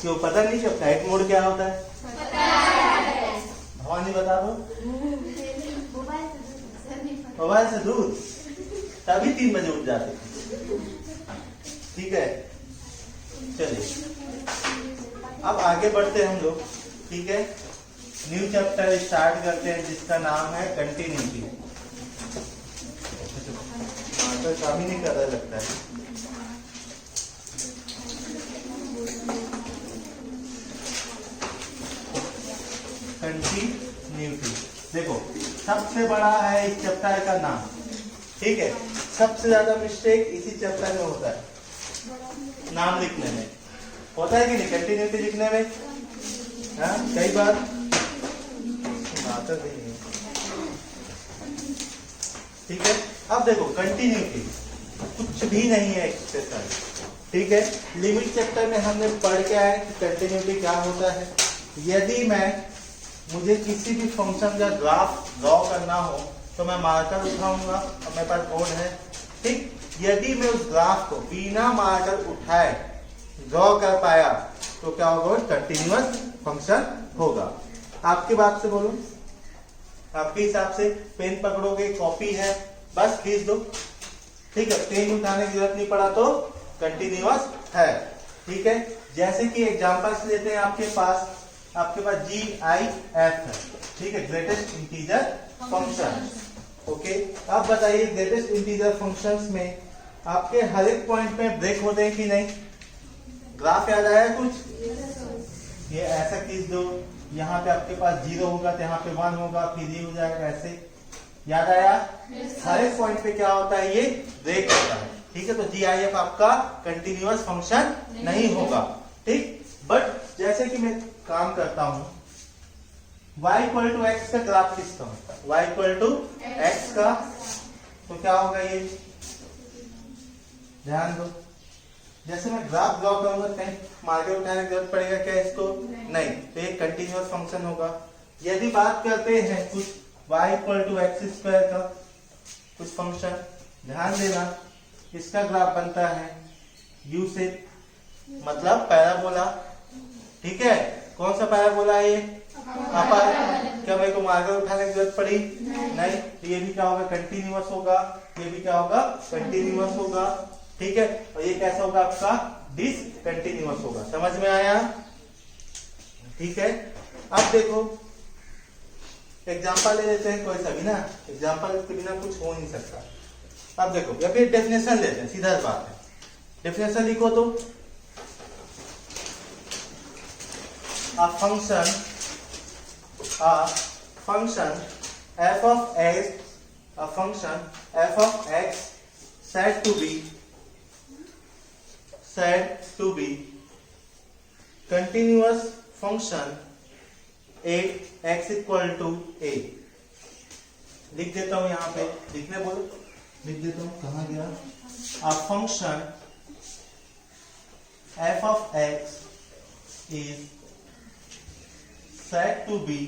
क्यों पता नहीं कि फ्लाइट मोड क्या होता है? भवानी बता दो। मोबाइल से दूर, तभी 3 बजे उठ जाते थे। ठीक है, चलिए अब आगे बढ़ते हैं हम लोग। ठीक है, न्यू चैप्टर स्टार्ट करते हैं जिसका नाम है कंटिन्यूटी। तो काम ही नहीं कर रहा लगता है। कंटिन्यूटी देखो सबसे बड़ा है इस चैप्टर का नाम। ठीक है, सबसे ज्यादा मिस्टेक इसी चैप्टर में होता है, नाम लिखने में होता है कि नहीं, कंटिन्यूटी लिखने में। हाँ, कई बार आता नहीं है। ठीक है, अब देखो कंटिन्यूटी कुछ भी नहीं है एक्सरसाइज। ठीक है, लिमिट चैप्टर में हमने पढ़ के आए कि कंटिन्यूटी क्या होता है। यदि मुझे किसी भी फंक्शन का ग्राफ ड्रॉ करना हो तो मैं मार्कर उठाऊंगा और मेरे पास बोर्ड है। ठीक, यदि मैं उस ग्राफ को बिना मार्कर उठाए ड्रॉ कर पाया तो क्या होगा, कंटिन्यूअस फंक्शन होगा। आपकी बात से बोलूं, आपके हिसाब से पेन पकड़ोगे, कॉपी है, बस खींच दो। ठीक है, पेन उठाने की जरूरत नहीं पड़ा तो कंटिन्यूअस है। ठीक है, जैसे कि एग्जांपल्स लेते हैं, आपके पास GIF है। ठीक है, ग्रेटेस्ट इंटीजर फंक्शन। ओके, अब बताइए ग्रेटेस्ट इंटीजर फंक्शंस में आपके हर एक पॉइंट पे ब्रेक होते हैं कि नहीं? ग्राफ याद आया कुछ? ये ऐसा खींच दो, यहाँ पे आपके पास 0 होगा तो यहाँ पे 1 होगा, फिर ये हो जाएगा, ऐसे याद आया? हर एक पॉइंट पे क्या होता है, ये ब्रेक होता है। ठीक है, तो GIF आपका कंटिन्यूअस फंक्शन नहीं होगा। ठीक, बट जैसे कि मैं काम करता हूं, y=x का ग्राफ खींचता हूं, y=x का, तो क्या होगा ये, ध्यान दो। जैसे मैं ग्राफ ड्रॉ करूंगा, कहीं मार्कर उठाने की जरूरत पड़ेगा क्या इसको? नहीं, तो ये कंटिन्यूअस फंक्शन होगा। यदि बात करते हैं कुछ y=x² का कुछ फंक्शन, ध्यान देना, इसका ग्राफ बनता है u से, मतलब पैराबोला। ठीक है, कौन सा पैराबोला है ये? अपर। क्या मेरे को मार्कर उठाने की जरूरत पड़ी? नहीं, तो ये भी क्या होगा, कंटिन्यूअस होगा। ये भी क्या होगा, कंटिन्यूअस होगा। ठीक है, और ये कैसा होगा आपका, डिसकंटिन्यूअस होगा। समझ में आया? ठीक है, अब देखो एग्जांपल ले लेते हैं कोई सा भी ना, एग्जांपल के बिना कुछ हो नहीं सकता। अब देखो, या फिर डेफिनेशन लेते हैं, सीधा बात है, डेफिनेशन लिखो तो a function f of x said to be continuous function at x equal to a। लिख देता हूं, यहां पे लिखने बोलो, लिख देता हूं, कहां गया, a function f of x is said to be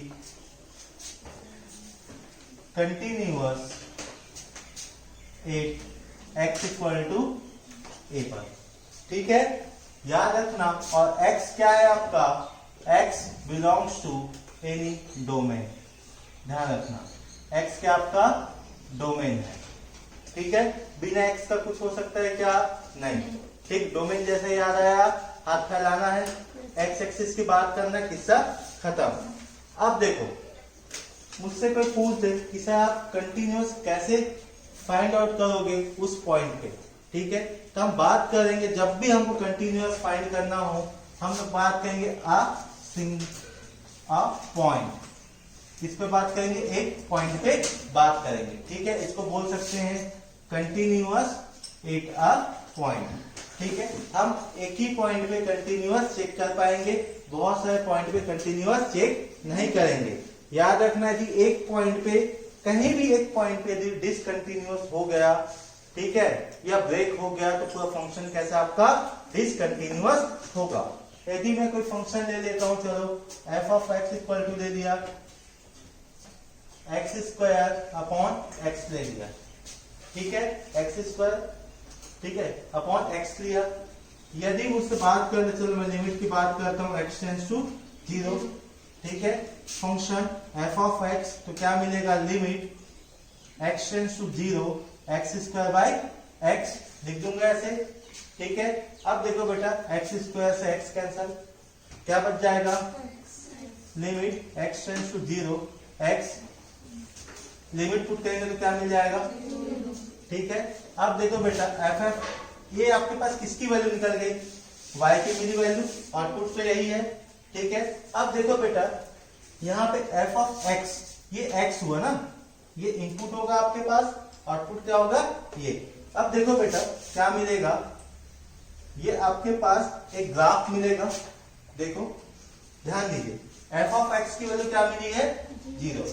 continuous at x equal to a पर। ठीक है, याद रखना। और x क्या है आपका, x belongs to any domain। ध्यान रखना, x क्या आपका डोमेन है। ठीक है, बिना x का कुछ हो सकता है क्या? नहीं। ठीक, डोमेन जैसे याद आया, हाथ फैलाना है, x एक्सिस की बात करना, किस्सा खत्म। अब देखो, मुझसे कोई पूछ दे कि सर आप कंटिन्यूअस कैसे फाइंड आउट करोगे उस पॉइंट पे। ठीक है, तो हम बात करेंगे, जब भी हमको कंटिन्यूअस फाइंड करना हो हम लोग बात करेंगे अ पॉइंट। इस पे बात करेंगे, एक पॉइंट पे बात करेंगे। ठीक है, इसको बोल सकते हैं कंटिन्यूअस एट अ पॉइंट। ठीक है, हम एक ही पॉइंट पे कंटिन्यूअस चेक कर पाएंगे, बहुत सारे पॉइंट पे कंटिन्यूअस चेक नहीं करेंगे। याद रखना जी, एक पॉइंट पे, कहीं भी एक पॉइंट पे यदि डिसकंटिन्यूअस हो गया, ठीक है, या ब्रेक हो गया, तो पूरा फंक्शन कैसा आपका डिसकंटिन्यूअस होगा। यदि मैं कोई फंक्शन ले लेता हूं, चलो f of x equal to दे दिया x² अपॉन x ले लिया। ठीक है, x², ठीक है, अपॉन x लिया। यदि उससे बात करते, चलो मैं लिमिट की बात करता हूँ, x टेंड्स टू 0, ठीक है, फंक्शन f ऑफ x, तो क्या मिलेगा, limit x tends to 0 x square by x, लिख दूंगा ऐसे, ठीक है। अब देखो बेटा, x स्क्वायर से x कैंसल, क्या बच जाएगा, limit x tends to 0 x, limit put करेंगे तो क्या मिल जाएगा, ठीक है। अब देखो बेटा f, ये आपके पास किसकी वैल्यू निकल गई, y की मिली वैल्यू, आउटपुट तो यही है, ठीक है। अब देखो बेटा यहाँ पे f ऑफ x, ये x हुआ ना, ये इनपुट होगा आपके पास, आउटपुट क्या होगा ये। अब देखो बेटा क्या मिलेगा, ये आपके पास एक ग्राफ मिलेगा, देखो ध्यान दीजिए, f ऑफ x की वैल्यू क्या मिली है, 0,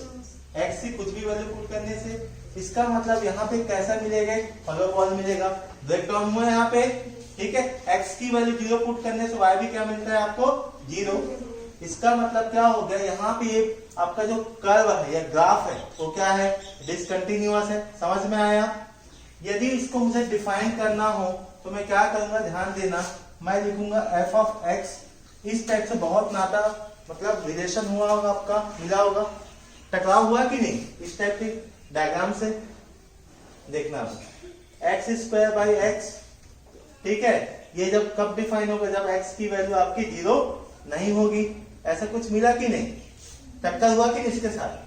x की कुछ भी वैल्यू पुट करने से, इसका मतलब यहाँ पे कैसा मिलेगा, फॉलो बॉल मिलेगा, ब्रेक डाउन हुआ यहाँ पे, ठीक है। x की वैल्यू 0 पुट करने से y भी क्या मिलता है आपको, 0। इसका मतलब क्या हो गया, यहाँ पे ये आपका जो कर्व है या ग्राफ है वो क्या है, डिसकंटिन्यूअस है, समझ में आया। यदि इसको मुझे डिफाइन करना हो तो मैं क्या करूंगा, ध्यान देना, मैं लिखूंगा f ऑफ x, इस टाइप से बहुत नाता मतलब रिलेशन हुआ होगा आपका, मिला होगा, टकराव हुआ कि नहीं, इस टाइप के डायग्राम से देखना, एक्स स्क्वायर बाई एक्स, ठीक है। ये जब कब डिफाइन होगा, जब x की वैल्यू आपकी 0 नहीं होगी, ऐसा कुछ मिला कि नहीं, टक्कर हुआ कि नहीं इसके साथ,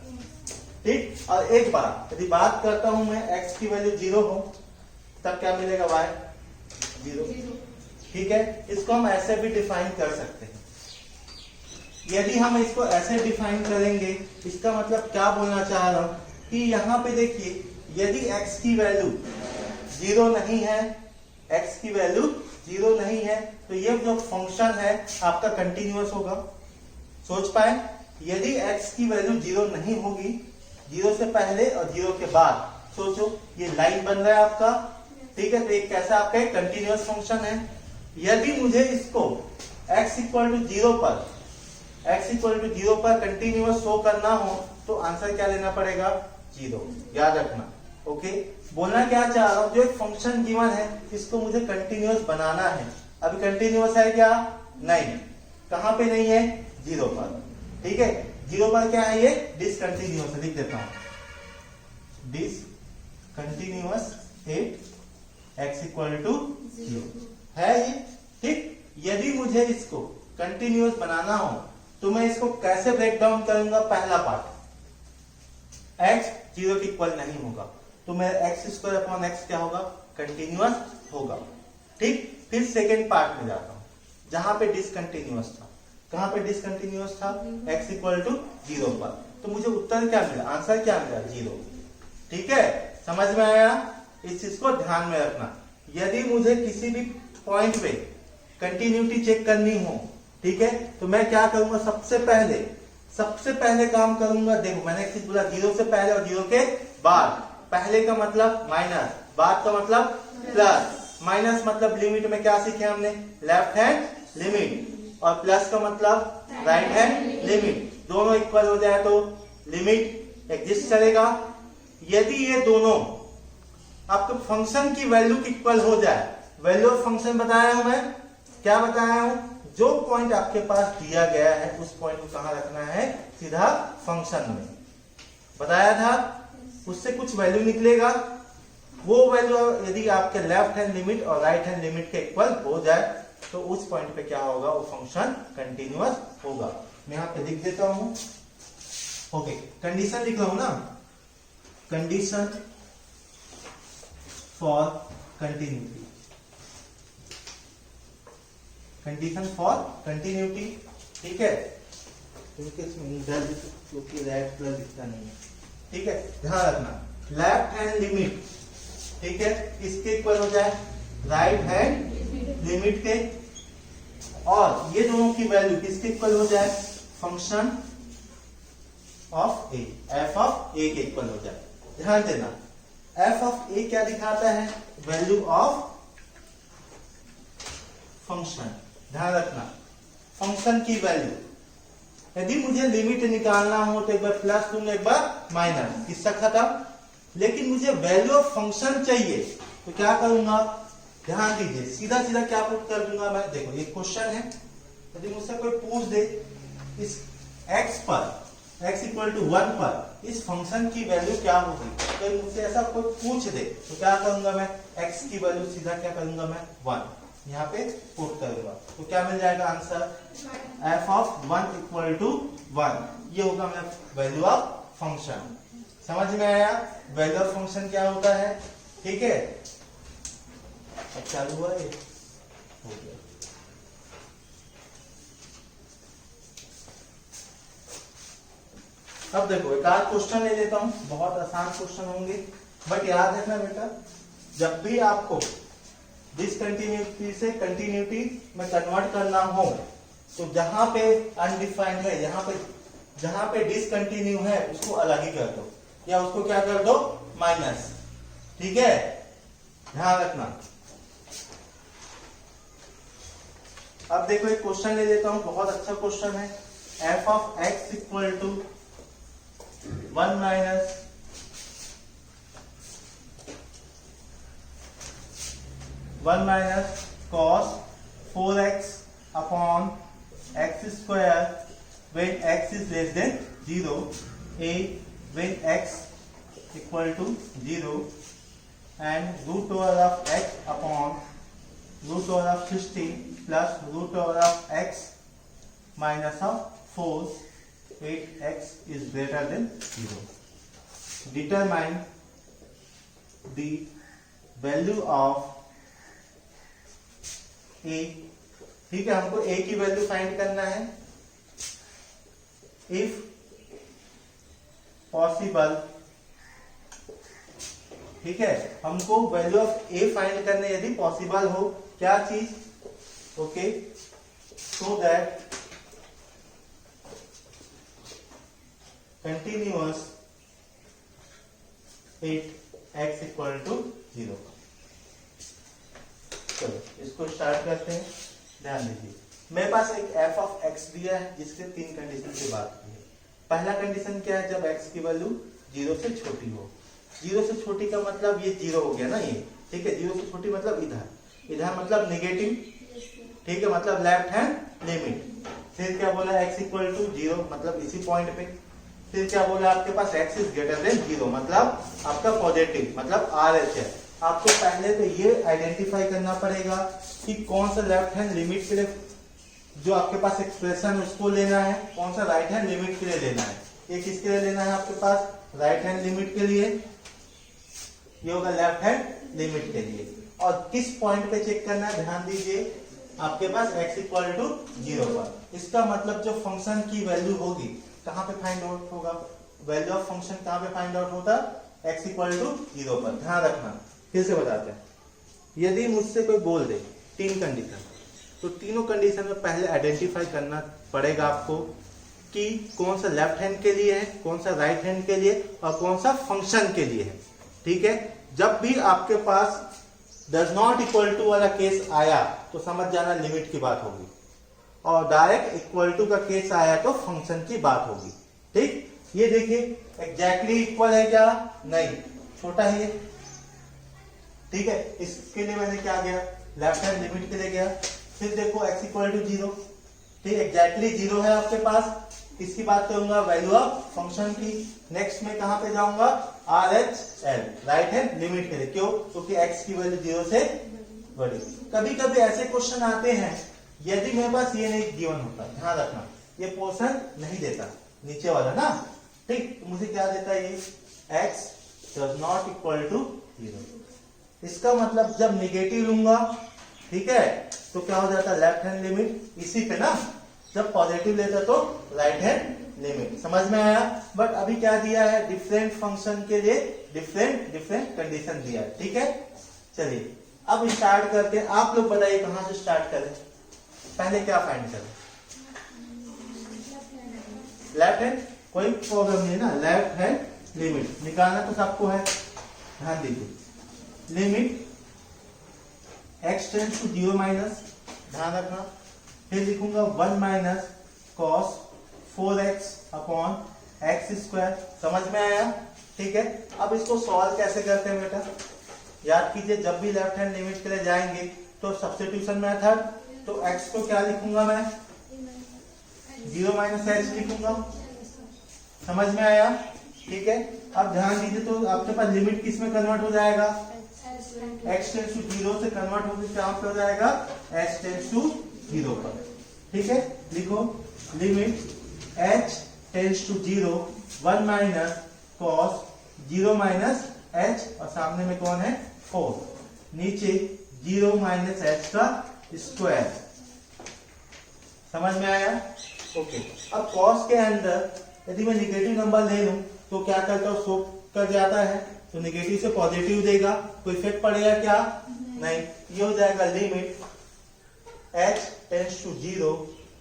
ठीक। और एक बार यदि बात करता हूं मैं, x की वैल्यू 0 हो तब क्या मिलेगा, y 0, ठीक है। इसको हम ऐसे भी डिफाइन कर सकते हैं। यदि हम इसको ऐसे डिफाइन करेंगे, इसका मतलब क्या बोलना चाह रहा हूं कि यहाँ पे देखिए, यदि x की वैल्यू 0 नहीं है, x की वैल्यू 0 नहीं है, तो ये जो फंक्शन है आपका कंटिन्यूअस होगा, सोच पाए। यदि x की वैल्यू 0 नहीं होगी, 0 से पहले और 0 के बाद, सोचो ये लाइन बन रहा है आपका, ठीक है, तो एक कैसा आपका एक कंटिन्यूअस फंक्शन है। यदि मुझे इसको x इक्वल टू 0 पर, x इक्वल टू 0 पर कंटिन्यूअस शो करना हो तो आंसर क्या लेना पड़ेगा, 0, याद रखना, ओके। बोलना क्या चाह रहा हूं, जो एक फंक्शन गिवन है इसको मुझे कंटिन्यूअस बनाना है। अभी कंटिन्यूअस है क्या, नहीं, कहां पे नहीं है, 0 पर, ठीक है। 0 पर क्या है, ये डिसकंटिन्यूअस है, लिख देता हूं, discontinuous at x equal to 0 है ये, ठीक। यदि मुझे इसको कंटिन्यूअस बनाना हो तो मैं इसको कैसे ब्रेक डाउन करूंगा, पहला पार्ट x 0 के इक्वल नहीं होगा तो मैं x स्क्वायर अपॉन x क्या होगा, कंटिन्यूअस होगा, ठीक। फिर सेकेंड पार्ट में जाता हूं, जहां पे डिसकंटिन्यूअस था, कहां पे डिसकंटिन्यूअस था, x इक्वल टू 0 पर, तो मुझे उत्तर क्या मिला, आंसर क्या मिला, 0, ठीक है। समझ में आया, इस चीज को ध्यान में रखना। यदि मुझे किसी भी पॉइंट पे कंटिन्यूटी चेक करनी हो, ठीक है, तो मैं क्या करूंगा, सबसे पहले काम करूंगा, देखो मैंने एक चीज बोला, 0 से पहले और 0 के बाद, पहले का मतलब माइनस, बाद का मतलब प्लस, माइनस मतलब लिमिट में क्या सीखे हमने, लेफ्ट हैंड लिमिट, और प्लस का मतलब राइट हैंड लिमिट, दोनों इक्वल हो जाए तो लिमिट एग्जिस्ट करेगा। यदि ये दोनों आपके फंक्शन की वैल्यू की इक्वल हो जाए, वैल्यू ऑफ फंक्शन बताया हूं मैं, क्या बताया हूं, जो पॉइंट आपके पास दिया गया है उस पॉइंट को कहां रखना है, सीधा फंक्शन में, बताया था, उससे कुछ वैल्यू निकलेगा, वो वैल्यू यदि आपके लेफ्ट हैंड लिमिट और राइट हैंड लिमिट के इक्वल हो जाए तो उस पॉइंट पे क्या होगा, वो फंक्शन कंटिन्यूअस होगा। मैं यहां पे लिख देता हूं, ओके, कंडीशन लिख रहा हूं ना, condition for continuity, condition for continuity, ठीक है, क्योंकि रेड कलर दिखता नहीं है, ठीक है, ध्यान रखना, लेफ्ट हैंड लिमिट, ठीक है, इसके इक्वल हो जाए राइट हैंड लिमिट के, और ये दोनों की वैल्यू किसके इक्वल हो जाए, function of A, F of A के इक्वल हो जाए। ध्यान देना, एफ ऑफ ए क्या दिखाता है, वैल्यू ऑफ फंक्शन, ध्यान रखना, फंक्शन की वैल्यू। यदि मुझे लिमिट निकालना हो तो एक बार प्लस दूंगा, एक बार माइनस, किसका खत्म। लेकिन मुझे वैल्यू ऑफ फंक्शन चाहिए तो क्या करूंगा, ध्यान दीजिए, सीधा सीधा क्या पुट कर दूंगा मैं, देखो ये क्वेश्चन है, यदि मुझसे कोई पूछ दे इस x पर x इक्वल टू 1 पर इस फंक्शन की वैल्यू क्या होगी, तो मुझसे ऐसा कोई पूछ दे तो क्या करूंगा मैं, x की वैल्यू सीधा क्या करूंगा मैं 1 यहाँ पे पुट करूंगा, तो क्या मिल जाएगा answer, f of 1 equal to 1, ये होगा मेरा वैल्यू ऑफ फंक्शन। समझ में आया वैल्यू ऑफ फंक्शन क्या होता है, ठीक है। अब चालू हुआ ये, हो गया। अब देखो एक आध क्वेश्चन ले लेता हूं, बहुत आसान क्वेश्चन होंगे, बट याद रखना बेटा, जब भी आपको डिसकंटिन्यूटी से कंटिन्यूटी में कन्वर्ट करना हो तो जहां पे अनडिफाइंड है, जहां पे डिसकंटिन्यू है उसको अलग ही कर दो या उसको क्या कर दो माइनस, ठीक है, ध्यान रखना। अब देखो एक क्वेश्चन ले लेता हूं, बहुत अच्छा क्वेश्चन है, f of x equal to 1 minus cos 4x upon x square when x is less than 0, a when x equal to 0 and root over of x upon root over of 16 plus root over of x minus of 4, 8x is greater than 0. Determine the value of a, ठीक है, हमको a की value find करना है, if possible, ठीक है, हमको value of a find करने यदि पॉसिबल हो, क्या चीज, okay, so that continuous at x equal to 0। चलो इसको स्टार्ट करते हैं, ध्यान दीजिए, मेरे पास एक f ऑफ x दिया है जिसके 3 कंडीशन की बात की है। पहला कंडीशन क्या है, जब x की वैल्यू 0 से छोटी हो, 0 से छोटी का मतलब ये 0 हो गया ना, ये ठीक है, 0 से छोटी मतलब इधर मतलब नेगेटिव, ठीक है, मतलब लेफ्ट हैंड लिमिट। फिर क्या बोला, x इक्वल टू 0 मतलब इसी पॉइंट पे। फिर क्या बोला आपके पास, x इज ग्रेटर देन 0 मतलब आपका पॉजिटिव, मतलब RH है। आपको पहले तो ये आइडेंटिफाई करना पड़ेगा कि कौन सा लेफ्ट हैंड लिमिट के लिए जो आपके पास एक्सप्रेशन है उसको लेना है, कौन सा राइट हैंड लिमिट के लिए लेना है। ये किसके लिए लेना है आपके पास, राइट हैंड लिमिट के लिए, ये होगा लेफ्ट हैंड लिमिट के लिए। और किस पॉइंट पे चेक करना है, ध्यान दीजिए, आपके पास x इक्वल टू 0 पर। इसका मतलब जो फंक्शन की वैल्यू होगी कहां पे फाइंड आउट होगा, वैल्यू ऑफ फंक्शन कहां पे फाइंड आउट होता है, x इक्वल टू 0 पर। ध्यान रखना, फिर से बताते हैं, यदि मुझसे कोई बोल दे 3 कंडीशन, तो तीनों कंडीशन में पहले आइडेंटिफाई करना पड़ेगा आपको कि कौन सा लेफ्ट हैंड के लिए है, कौन सा राइट हैंड के लिए और कौन सा फंक्शन के लिए है, ठीक है। जब भी आपके पास डज नॉट इक्वल टू वाला केस आया तो समझ जाना लिमिट की बात होगी, और डायरेक्ट इक्वल टू का केस आया तो फंक्शन की बात होगी, ठीक। ये देखिए एग्जैक्टली इक्वल है क्या, नहीं, छोटा है ये, ठीक है, इसके लिए मैंने क्या गया, लेफ्ट हैंड लिमिट के लिए गया। फिर देखो x इक्वल टू 0, ठीक, एग्जैक्टली 0 है आपके पास, किसकी बात करूंगा, वैल्यू ऑफ फंक्शन की। नेक्स्ट में कहां पे जाऊंगा, RHL, राइट हैंड लिमिट के लिए, क्यों, क्योंकि x की वैल्यू 0 से बड़ी। कभी कभी ऐसे क्वेश्चन आते हैं, यदि मेरे पास ये नहीं गिवन होता, ध्यान रखना, ये पोर्शन नहीं देता नीचे वाला ना, ठीक, तो मुझे क्या देता है, ये x does not equal to 0। इसका मतलब जब निगेटिव लूंगा, ठीक है, तो क्या हो जाता है, लेफ्ट हैंड लिमिट इसी पे ना, जब पॉजिटिव लेता तो राइट हैंड लिमिट। समझ में आया। बट अभी क्या दिया है, डिफरेंट फंक्शन के लिए डिफरेंट कंडीशन दिया है, ठीक है। चलिए अब स्टार्ट करके आप लोग बताइए कहां से स्टार्ट करें, पहले क्या फाइंड करें, लेफ्ट हैंड, कोई प्रॉब्लम नहीं है ना, लेफ्ट हैंड लिमिट निकालना तो सबको है। ध्यान दीजिए, limit x tends to 0 minus, ध्यान रखना, फिर लिखूंगा 1 minus cos 4x upon x square. समझ में आया, ठीक है। अब इसको सॉल्व कैसे करते हैं बेटा, याद कीजिए जब भी लेफ्ट हैंड लिमिट के लिए जाएंगे तो सब्स्टिट्यूशन मेथड, तो x को क्या लिखूंगा मैं 0 माइनस एच लिखूंगा। समझ में आया? ठीक है, अब ध्यान दीजिए तो आपके पास लिमिट किस में कन्वर्ट हो जाएगा, x टेंस टू 0 से कन्वर्ट होकर क्या हो जाएगा h टेंस टू 0 पर। ठीक है, लिखो limit h tends to 0 1 minus cos 0 minus h और सामने में कौन है 4, नीचे 0 माइनस h का स्क्वायर। समझ में आया? ओके, अब कॉस के अंदर यदि मैं निगेटिव नंबर ले लूं तो क्या करता हूं, सोप कर जाता है, तो निगेटिव से पॉजिटिव देगा, कोई इफेक्ट पड़ेगा क्या? नहीं। ये हो जाएगा limit h tends to 0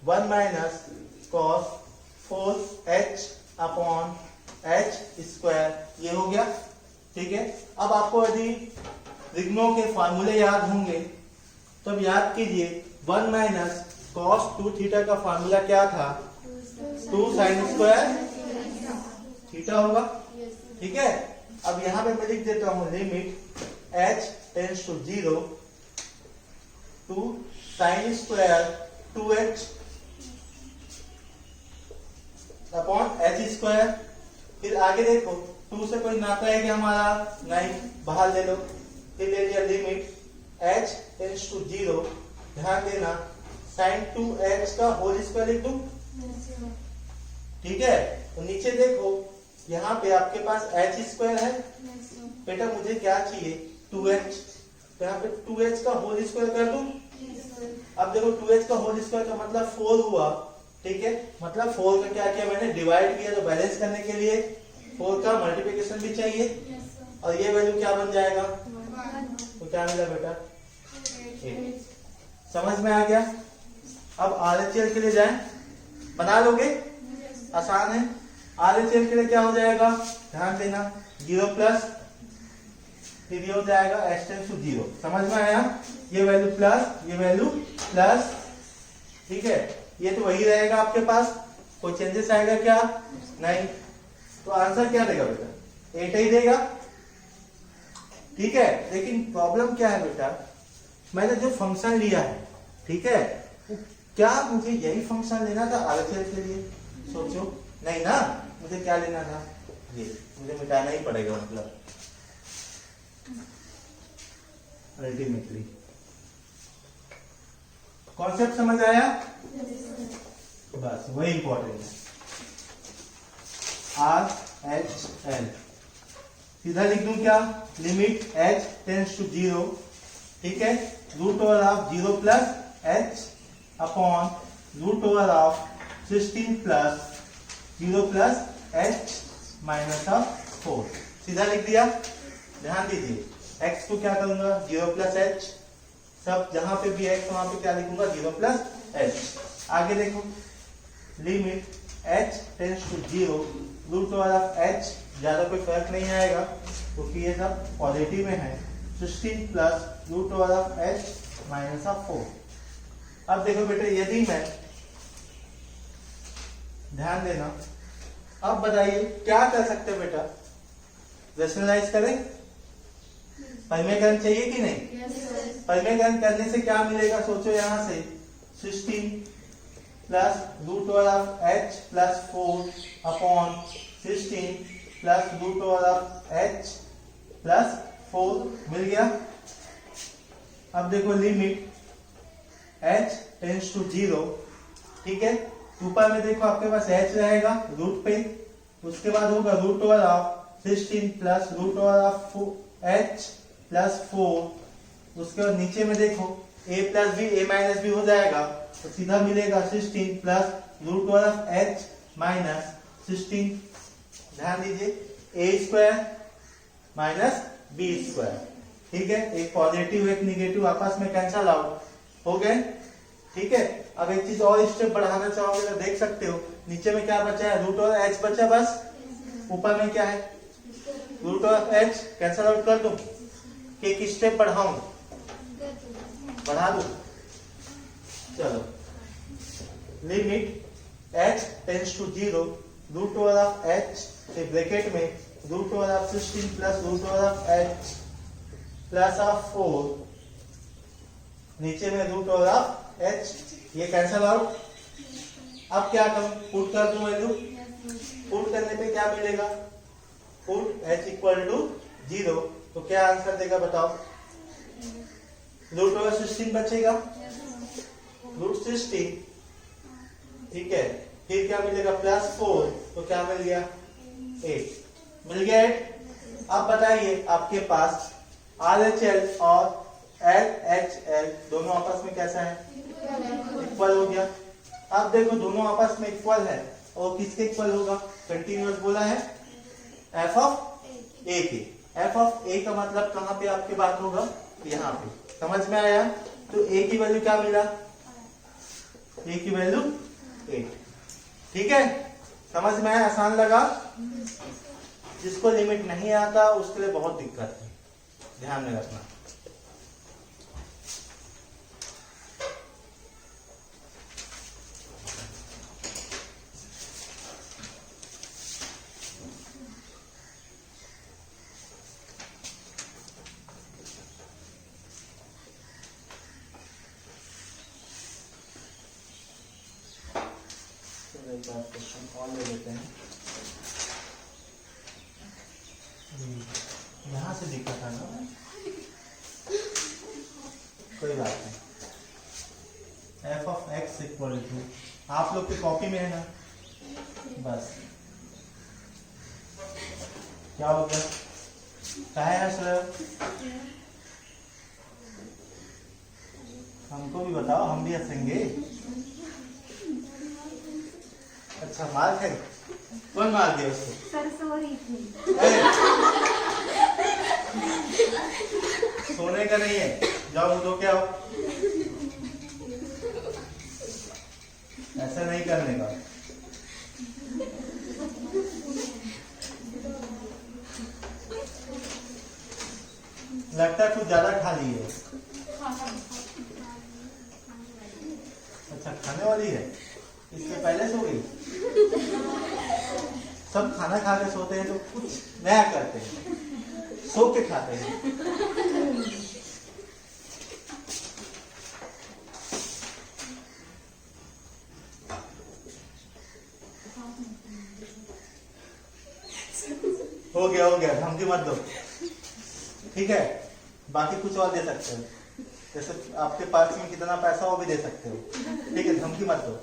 1 minus cos 4h upon h square, ये हो गया। ठीक है, अब आपको यदि रिग्नो के फार्मूले याद होंगे तो अब याद कीजिए 1 माइनस कॉस 2 थीटा का फार्मूला क्या था, 2 साइन स्क्वायर थीटा होगा। ठीक है, अब यहां पे मैं लिख देता हूं limit h tends to 0 2 sine square 2h upon h square. फिर आगे देखो 2 से कोई नाता है कि हमारा, नहीं, बाहर ले लो। फिर ले लिया लिमिट h टेंस टू 0, ध्यान देना साइन 2h का होल स्क्वायर लिख दूं। ठीक है, तो नीचे देखो यहाँ पे आपके पास h स्क्वायर है, बेटा मुझे क्या चाहिए 2h, तो यहाँ पे 2h का होल स्क्वायर कर दूं। अब देखो 2h का होल स्क्वायर का मतलब 4 हुआ। ठीक है, मतलब 4 का क्या किया मैंने, डिवाइड किया, तो बैलेंस करने के लिए 4 का मल्टीप्लिकेशन भी चाहिए, और ये वैल्यू क्या बन जाएगा, तो क्या मिला बेटा 8। समझ में आ गया? अब RHL के लिए जाएं, बना लोगे, आसान है। RHL के लिए क्या हो जाएगा, ध्यान देना 0 प्लस, फिर ये हो जाएगा h टेंस टू 0। समझ में आया? ये वैल्यू प्लस, ये वैल्यू प्लस। ठीक है, ये तो वही रहेगा आपके पास, कोई चेंजेस आएगा क्या, नहीं। तो आंसर क्या देगा बेटा, 8 ही देगा। ठीक है, लेकिन प्रॉब्लम क्या है बेटा, मैंने जो फंक्शन लिया है, ठीक है, क्या मुझे यही फंक्शन लेना था RHL के लिए, सोचो, नहीं ना, मुझे क्या लेना था, ये मुझे मिटाना ही पड़ेगा, मतलब अल्टीमेटली। कॉन्सेप्ट समझ आया? बस वही इंपॉर्टेंट है। RHL सीधा लिख दूं क्या, लिमिट h टेंस टू 0, ठीक है, root over of 0 plus h upon root over of 16 plus 0 plus h minus of 4। सीधा लिख दिया। ध्यान दीजिए x को क्या करूंगा 0 प्लस h, सब जहां पे भी x वहां पे क्या लिखूंगा 0 प्लस h। आगे देखो limit h tends to 0 root over of h, ज्यादा कोई फर्क नहीं आएगा क्योंकि ये सब पॉजिटिव में है, 16 plus root over of h minus of 4। अब देखो बेटे यदि मैं, ध्यान देना, अब बताइए क्या कर सकते हैं बेटा, रेशनलाइज करें, परिमेयकरण चाहिए कि नहीं? परिमेयकरण करने से क्या मिलेगा, सोचो यहां से 16 plus root over of h plus 4 upon 16 plus root over of h plus 4 मिल गया। अब देखो लिमिट h टेंस टू 0, ठीक है, ऊपर में देखो आपके पास h रहेगा रूट पे, उसके बाद होगा root over of 16 plus root over of h plus 4, उसके बाद नीचे में देखो a plus b a minus b हो जाएगा, तो सीधा मिलेगा 16 plus root over of h minus 16। ध्यान दीजिए a square minus b square, ठीक है, एक पॉजिटिव एक निगेटिव आपस में कैंसल आउट हो गए। ठीक है, अब एक चीज और स्टेप बढ़ाना चाहोगे तो देख सकते हो, नीचे में क्या बचा है रूट ओवर h बचा बस, ऊपर में क्या है root over h, cancel out कर दूं कि एक स्टेप बढ़ाऊं, बढ़ा दूं, चलो limit h tends to 0 root over of h, bracket में root over of 16 plus root over of h plus of 4 नीचे में रूट और ऑफ h, ये कैंसल आउट। अब क्या करूं, पुट कर दूं वैल्यू। पुट करने पे क्या मिलेगा, पुट h इक्वल टू 0, तो क्या आंसर देगा बताओ। रूट ओवर 16 बचेगा, रूट 16, ठीक है। फिर क्या मिलेगा, प्लस 4, तो क्या मिल गया 8, मिल गया 8। अब बताइए आपके पास RHL और LHL दोनों आपस में कैसा है, इक्वल हो गया। अब देखो दोनों आपस में इक्वल है, और किसके इक्वल होगा, कंटिन्यूअस बोला है f ऑफ a के। f ऑफ a का मतलब कहाँ पे आपके बात होगा, यहाँ पे, समझ में आया। तो a की वैल्यू क्या मिला, a की वैल्यू 8, ठीक है। समझ में आया, आसान लगा। जिसको लिमिट नहीं आता उसके लिए बहुत दिक्कत है, ध्यान में रखना। एक बार क्वेश्चन और ले लेते हैं, यहां से दिक्कत है ना, कोई बात नहीं। f of x equal to, आप लोग की कॉपी में है ना, बस क्या हो गया, काहे हंस रहे हो, हमको भी बताओ, हम भी हंसेंगे। अच्छा मार खाई, कौन मार दिया उसको, सर सॉरी। सोने का नहीं है, जाओ उठो के आओ, ऐसा नहीं करने का। लगता है कुछ ज्यादा खा ली है। अच्छा खाने वाली है, इससे पहले सो गई। सब खाना खा के सोते हैं तो कुछ नया करते हैं, सो के खाते हैं। हो गया, धमकी मत दो, ठीक है। बाकी कुछ और दे सकते हो, जैसे आपके पास में कितना पैसा वो भी दे सकते हो, ठीक है, धमकी मत दो।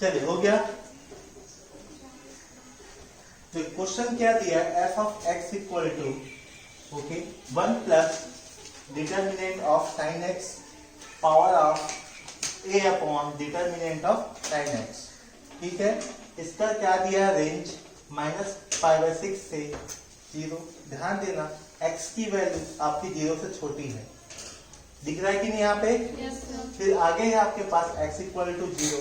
चलिए हो गया। तो क्वेश्चन क्या दिया है, f of x equal to okay 1 plus determinant of sin x power of a upon determinant of sin x, ठीक है। इसका क्या दिया, रेंज -π/6 से 0। ध्यान देना x की वैल्यू आपकी 0 से छोटी है, दिख रहा है कि नहीं यहाँ पे। yes, फिर आगे है आपके पास x इक्वल टू 0,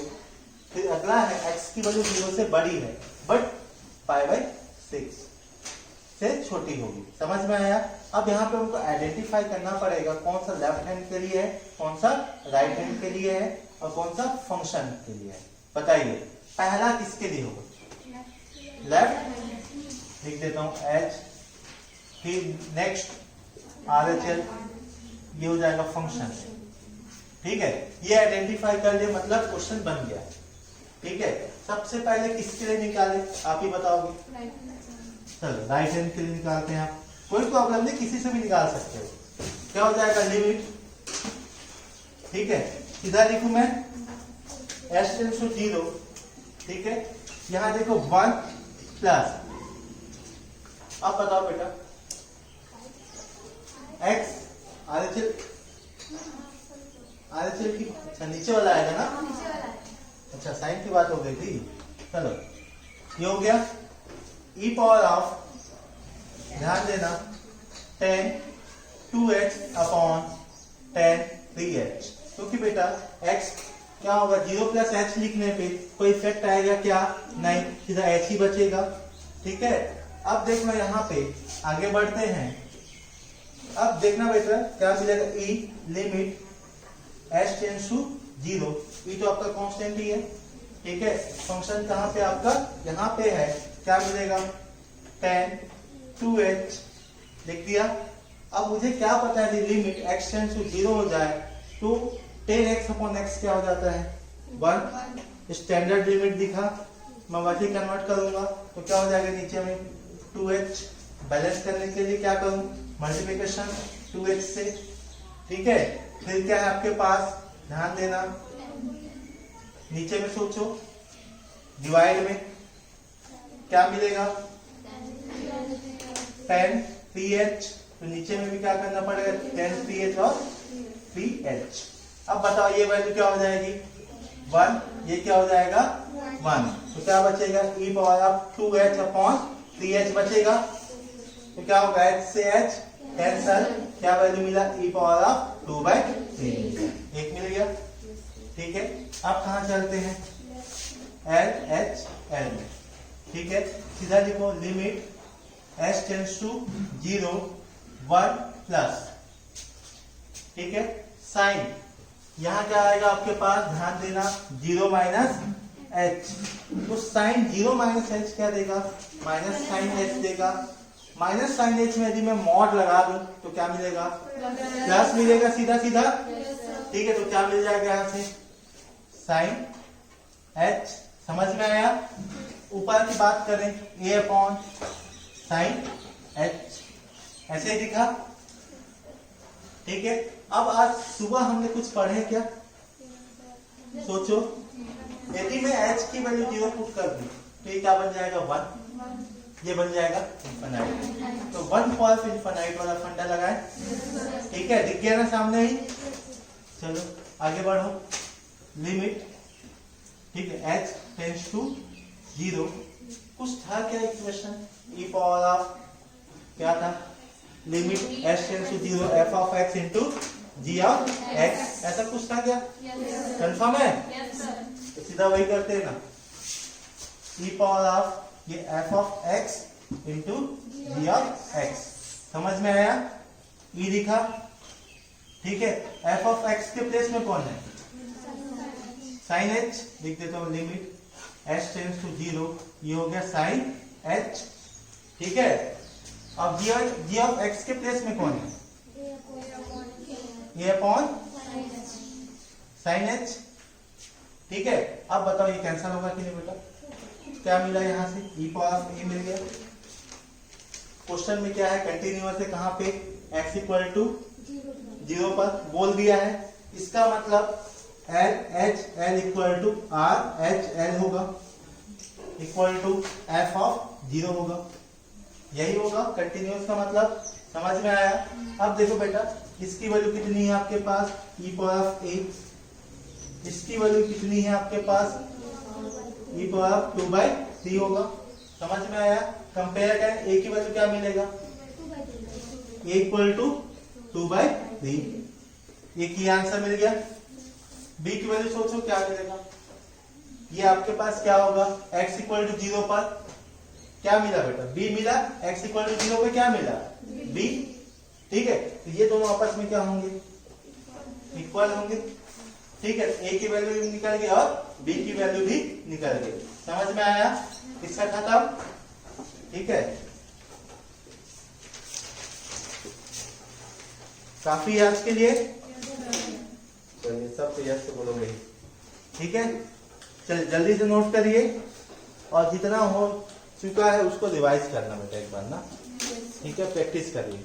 फिर अगला है x की वैल्यू 0 से बड़ी है बट π/6 से छोटी होगी, समझ में आया। अब यहाँ पे हमको आइडेंटिफाई करना पड़ेगा कौन सा लेफ्ट हैंड के लिए है, कौन सा राइट हैंड के लिए है, और कौन सा फंक्शन के लिए है। बताइए पहला किसके लिए होगा, लेफ्ट, लिख देता हूँ h, फिर नेक्स्ट RHL, ये हो जाएगा फंक्शन, ठीक है। ये आइडेंटिफाई कर लिए, मतलब क्वेश्चन बन गया, ठीक है। सबसे पहले किसके लिए निकाले, आप ही बताओगे। चलो राइट हैंड के लिए निकालते हैं, आप कोई प्रॉब्लम नहीं, किसी से भी निकाल सकते हो। क्या हो जाएगा, लिमिट, ठीक है। इधर लिखूं मैं s टेंड्स टू 0, ठीक है। यहां देखो 1 प्लस, अब बताओ बेटा x RHL की, अच्छा नीचे वाला आएगा ना, अच्छा साइन की बात हो गई थी। चलो ये हो गया, e पावर ऑफ, ध्यान देना 10 2h अपॉन 10 3h, क्योंकि बेटा x क्या होगा, 0 प्लस h लिखने पे कोई इफेक्ट आएगा क्या, नहीं, सीधा h ही बचेगा, ठीक है। अब देखना यहाँ पे आगे बढ़ते हैं, अब देखना बेटा क्या मिलेगा, e limit h tends to 0, E तो आपका कांस्टेंट ही है, ठीक है। फंक्शन कहाँ पे आपका, यहाँ पे है, क्या मिलेगा, tan 2h लिख दिया। अब मुझे क्या पता है, लिमिट x टेंड्स टू 0 हो जाए तो tan x अपॉन x क्या हो जाता है, 1। स्टैंडर्ड लिमिट दिखा, मैं वैसे कन्वर्ट करूंगा तो क्या हो जाएगा, नीचे में 2h, बैलेंस करने के लिए क्या करूं, मल्टीप्लिकेशन 2h से, ठीक है। फिर क्या है आपके पास, ध्यान देना, नीचे में सोचो, डिवाइड में क्या मिलेगा, tan 3h, तो नीचे में भी क्या करना पड़ेगा, tan 3h और 3h। अब बताओ ये वैल्यू क्या हो जाएगी, 1, ये क्या हो जाएगा 1, तो क्या बचेगा, e power of 2h upon 3h बचेगा, तो क्या होगा, h से h कैंसल, क्या वैल्यू मिला, e पावर ऑफ 2/3, एक मिल गया, ठीक है। अब कहाँ चलते हैं, LHL में, ठीक है। सीधा लिखो, limit h tends to 0 1 plus, ठीक है, साइन यहाँ क्या आएगा आपके पास, ध्यान देना, 0 माइनस h, तो साइन 0 माइनस h क्या देगा, माइनस साइन h देगा। माइनस साइन h में यदि मैं मॉड लगा दूं तो क्या मिलेगा, प्लस मिलेगा, सीधा सीधा, ठीक है। तो क्या मिल जाएगा यहाँ से, साइन h, समझ में आया। ऊपर की बात करें, a अपॉन साइन h, ऐसे ही दिखा, ठीक है। अब आज सुबह हमने कुछ पढ़े क्या, सोचो, यदि मैं h की वैल्यू 0 पुट कर दूं तो ये क्या बन जाएगा, 1, ये बन जाएगा इनफाइनाइट। तो 1 फॉर इनफाइनाइट वाला फंडा लगाए, ठीक है, दिख गया ना सामने ही। चलो आगे बढ़ो, लिमिट, ठीक है, h टेंड्स टू 0, कुछ था क्या इक्वेशन, e पावर ऑफ क्या था, limit h tends to 0 f of x into g of x, ऐसा कुछ था क्या, कंफर्म है, तो सीधा वही करते हैं ना, e पावर ऑफ ये f of x into g of x, समझ में आया, e दिखा, ठीक है। f ऑफ x के प्लेस में कौन है, साइन h, लिख देता हूं, लिमिट h टेंड्स टू 0, ये हो गया साइन h, ठीक है। अब g ऑफ x के प्लेस में कौन है, ये अपॉन साइन h, ठीक है। अब बताओ ये कैंसिल होगा कि नहीं बेटा, क्या मिला यहाँ से, e पावर e मिल गया। क्वेश्चन में क्या है, कंटिन्यूअस है, कहाँ पे, x इक्वल टू 0 पर बोल दिया है, इसका मतलब LHL इक्वल टू RHL होगा, इक्वल टू f ऑफ 0 होगा, यही होगा कंटिन्यूअस का मतलब, समझ में आया। अब देखो बेटा, इसकी वैल्यू कितनी है आपके पास, e पावर ऑफ a, इसकी वैल्यू कितनी है आपके पास, e पावर ऑफ 2/3 होगा, समझ में आया। कंपेयर करें, a की वैल्यू क्या मिलेगा, a इक्वल टू 2/3, एक ही आंसर मिल गया। b की वैल्यू सोचो क्या मिलेगा, ये आपके पास क्या होगा, x इक्वल टू 0 पर क्या मिला बेटा, b मिला, x इक्वल टू 0 पे क्या मिला, b, ठीक है। तो ये दोनों आपस में क्या होंगे, इक्वल होंगे, ठीक है। a की वैल्यू भी निकल गई और b की वैल्यू भी निकल गई, समझ में आया, इसका खत्म, ठीक है। काफी है आज के लिए, चलिए सब तो यस बोलोगे, ठीक है। चलिए जल्दी से नोट करिए, और जितना हो चुका है उसको रिवाइज करना बेटा एक बार ना, ठीक है, प्रैक्टिस करिए।